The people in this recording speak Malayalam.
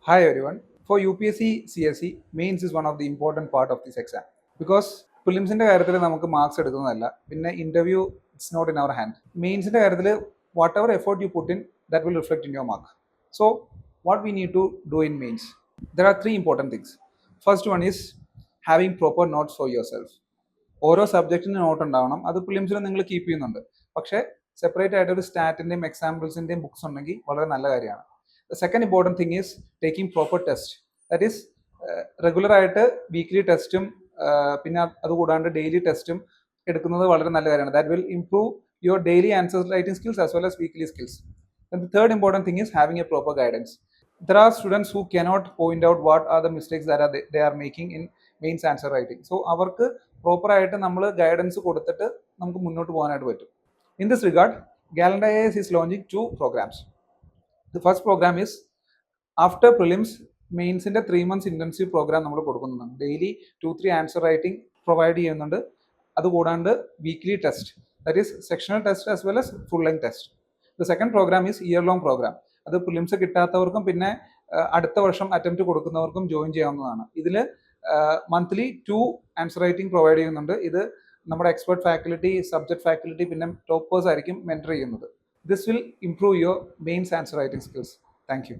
Hi everyone. For UPSC CSE, mains is one of the important part of this exam because പ്രിലിംസിൻ്റെ കാര്യത്തിൽ നമുക്ക് മാർക്സ് എടുക്കുന്നതല്ല, പിന്നെ interview it's not in our hand. മെയിൻസിൻ്റെ കാര്യത്തിൽ whatever effort you put in that will reflect in your mark. So what we need to do in mains, there are three important things. First one is having proper notes for yourself. ഓരോ സബ്ജക്റ്റിന് നോട്ട് ഉണ്ടാവണം. അത് പ്രിലിംസിൽ നിങ്ങൾ കീപ്പ് ചെയ്യുന്നുണ്ട്, പക്ഷേ സെപ്പറേറ്റ് ആയിട്ട് ഒരു സ്റ്റാറ്റിൻ്റെയും എക്സാമ്പിൾസിൻ്റെയും ബുക്സ് ഉണ്ടെങ്കിൽ വളരെ നല്ല കാര്യമാണ്. The second important thing is taking proper test. That is regular ആയിട്ട് വീക്ക്ലി ടെസ്റ്റും പിന്നെ അതുകൂടാണ്ട് ഡെയിലി ടെസ്റ്റും എടുക്കുന്നത് വളരെ നല്ല കാര്യമാണ്. That will improve your daily answer writing skills as well as weekly skills. And the third important thing is having a proper guidance. There are students who cannot point out what are the mistakes that they are making in mains answer writing. So അവർക്ക് പ്രോപ്പർ ആയിട്ട് നമ്മൾ ഗൈഡൻസ് കൊടുത്തിട്ട് നമുക്ക് മുന്നോട്ട് പോകാനായിട്ട് പറ്റും. In this regard, Gallant IAS is launching 2 programs. The first program is after prelims മെയിൻസിൻ്റെ 3 months ഇൻറ്റൻസീവ് പ്രോഗ്രാം നമ്മൾ കൊടുക്കുന്നുണ്ട്. ഡെയിലി 2-3 ആൻസർ റൈറ്റിംഗ് പ്രൊവൈഡ് ചെയ്യുന്നുണ്ട്. അതുകൂടാണ്ട് weekly test, that is sectional test as well as full length test. The second program is year long program. അത് പ്രിലിംസ് കിട്ടാത്തവർക്കും പിന്നെ അടുത്ത വർഷം അറ്റംപ്റ്റ് കൊടുക്കുന്നവർക്കും ജോയിൻ ചെയ്യാവുന്നതാണ്. ഇതിൽ മന്ത്ലി 2 ആൻസർ റൈറ്റിംഗ് പ്രൊവൈഡ് ചെയ്യുന്നുണ്ട്. ഇത് നമ്മുടെ എക്സ്പെർട്ട് ഫാക്കൽറ്റി, സബ്ജക്ട് ഫാക്കൽറ്റി, പിന്നെ ടോപ്പേഴ്സ് ആയിരിക്കും മെൻറ്റർ ചെയ്യുന്നത്. This will improve your mains answer writing skills. Thank you.